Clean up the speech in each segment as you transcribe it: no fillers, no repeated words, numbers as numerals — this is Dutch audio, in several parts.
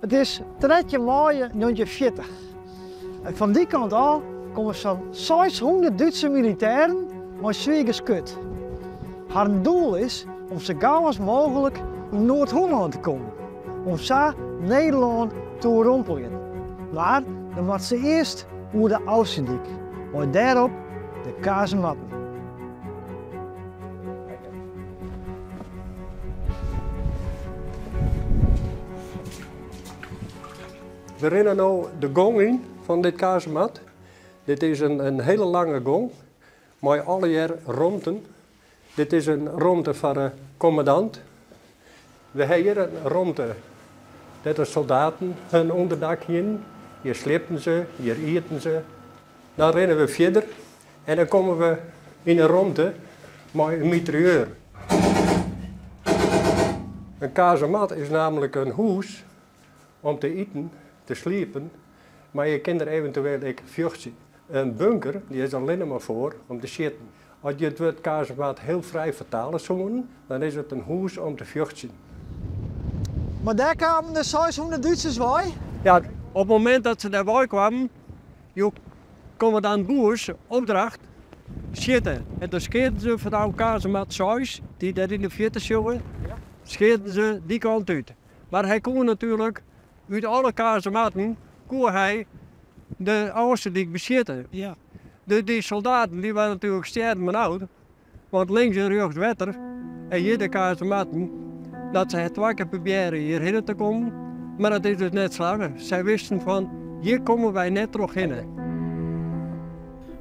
Het is 3 mei 1940. En van die kant af komen zo'n 600 Duitse militairen met Zwijgerskut. Haar doel is om zo gauw als mogelijk in Noord-Holland te komen, om zo Nederland te overrompelen. Maar dan moet ze eerst over de Oostendijk, maar daarop de kazematten. We rennen nu de gong in van dit kazemat. Dit is een hele lange gong, met alle jaar romten. Dit is een romte van de commandant. We hebben hier een romte dat de soldaten hun onderdak in. Hier slepen ze, hier eten ze. Dan rennen we verder en dan komen we in een romte met een mitrailleur. Een kazemat is namelijk een huis om te eten, te sliepen, maar je kan er eventueel ook vluchten. Een bunker die is alleen maar voor om te zitten. Als je het woord kazemat heel vrij vertalen zou, dan is het een huis om te vluchten. Maar daar kwamen de 600 Duitsers bij? Ja, op het moment dat ze daarbij kwamen, commandant Boers opdracht zitten. En dan scheerden ze van de kazemat 6, die daar in de 40 jongen, scheerden ze die kant uit. Maar hij kon natuurlijk uit alle kazematten kon hij de Oosterdijk bezitten. Ja. Die soldaten die waren natuurlijk sterk en oud, want links en rechts wetter en hier de kazematten dat ze het 2 keer proberen hierheen te komen, maar dat is dus net slagen. Zij wisten van, hier komen wij net terug in.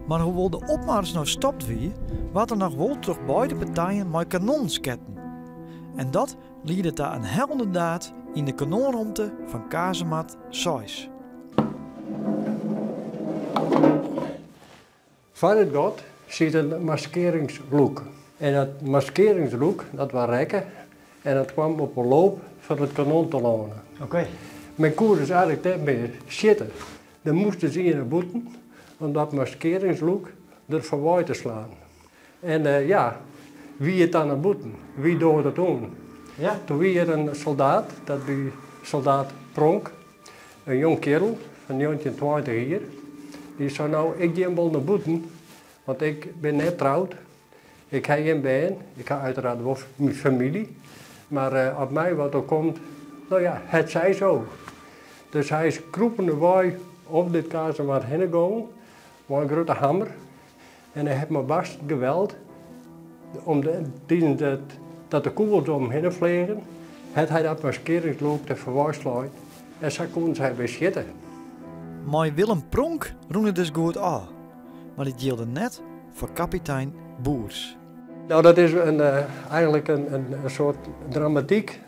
Maar hoewel de opmars nou stopt wie, wat er nog wel terug beide partijen met kanonsketten. En dat leidde tot een heldendaad in de kanonromte van kazemat 6. Van het god zit een maskeringsloek. En dat maskeringsloek, dat was rekken en dat kwam op een loop van het kanon te lonen. Oké. Men kon dus eigenlijk niet meer zitten. Dan moesten ze in de boeten om dat maskeringsloek er voorbij te slaan. En wie het aan de boeten? Wie doet het doen? Ja. Toen wie er een soldaat, dat was soldaat Pronk, een jong kerel van 1920 hier. Die zei nou, ik ga wel naar boeten, want ik ben net trouwd. Ik heb geen baan, ik heb uiteraard wel mijn familie. Maar op mij wat er komt, nou ja, het zij zo. Dus hij is kroepende waai op dit kazemat heen gegaan, met een grote hamer. En hij heeft me vast geweld, om dat de kogels omheen vliegen, had hij dat maskeringsloop te verwaarsluiten. En zo kon zij weer zitten. Maar Willem Pronk roemde dus goed aan. Maar dit gilde net voor kapitein Boers. Nou, dat is eigenlijk een soort dramatiek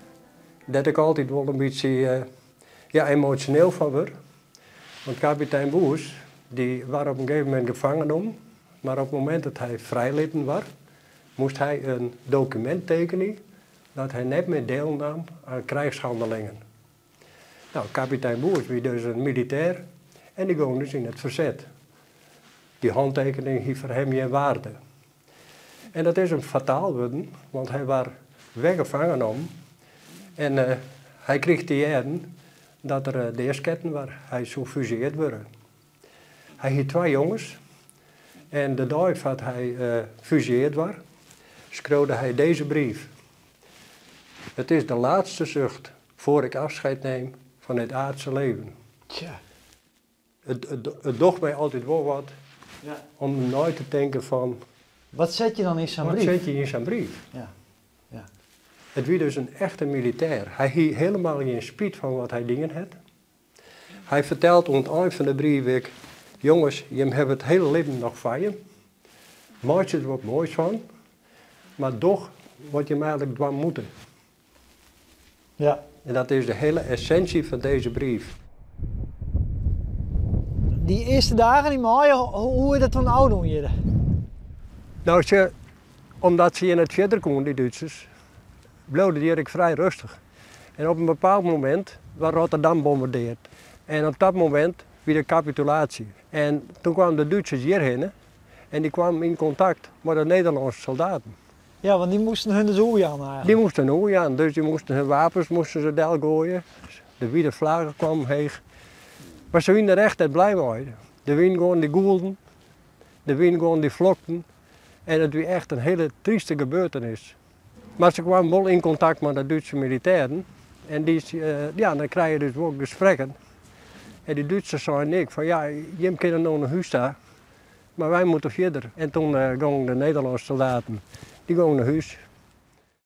dat ik altijd wel een beetje emotioneel van word. Want kapitein Boers, die was op een gegeven moment gevangen om, maar op het moment dat hij vrijlitten was, moest hij een document tekenen dat hij niet meer deelnam aan krijgshandelingen. Nou, kapitein Boers was dus een militair en die ging dus in het verzet. Die handtekening heeft voor hem geen waarde. En dat is hem fataal geworden, want hij was weggevangen om. En hij kreeg te jaren dat er deersketten was. Hij zou fuseerd worden. Hij had 2 jongens. En de dag dat hij fuseerd was, schreef hij deze brief. Het is de laatste zucht voor ik afscheid neem van het aardse leven. Tja. Het docht mij altijd wel wat om nooit te denken van... Wat zet je dan in zo'n brief? Wat zet je in zijn brief? Ja. Ja. Het was dus een echte militair. Hij had helemaal geen spijt van wat hij dingen had. Hij vertelt aan het eind van de brief, jongens, je hebt het hele leven nog van je. Maak je er wat moois van, maar toch wat je hem eigenlijk dwang moeten. Ja. En dat is de hele essentie van deze brief. Die eerste dagen in mei, hoe is dat toen oud doen hier? Nou, omdat ze in het verder konden, die Duitsers, bleef die eigenlijk vrij rustig. En op een bepaald moment was Rotterdam bombardeerd. En op dat moment weer de capitulatie. En toen kwamen de Duitsers hierheen en die kwamen in contact met de Nederlandse soldaten. Ja, want die moesten hun dus oei aan eigenlijk. Die moesten oei aan, dus die moesten hun wapens del gooien. de witte vlaggen kwamen heen. Maar ze waren er echt blij mee. Er waren gewoon die goelden, er waren gewoon die vlokten. En het was echt een hele trieste gebeurtenis. Maar ze kwamen wel in contact met de Duitse militairen. En dan krijg je dus ook gesprekken. En die Duitsers zeiden ik van ja, je kan nog naar huis staan, maar wij moeten verder. En toen gingen de Nederlandse soldaten, die gingen naar huis.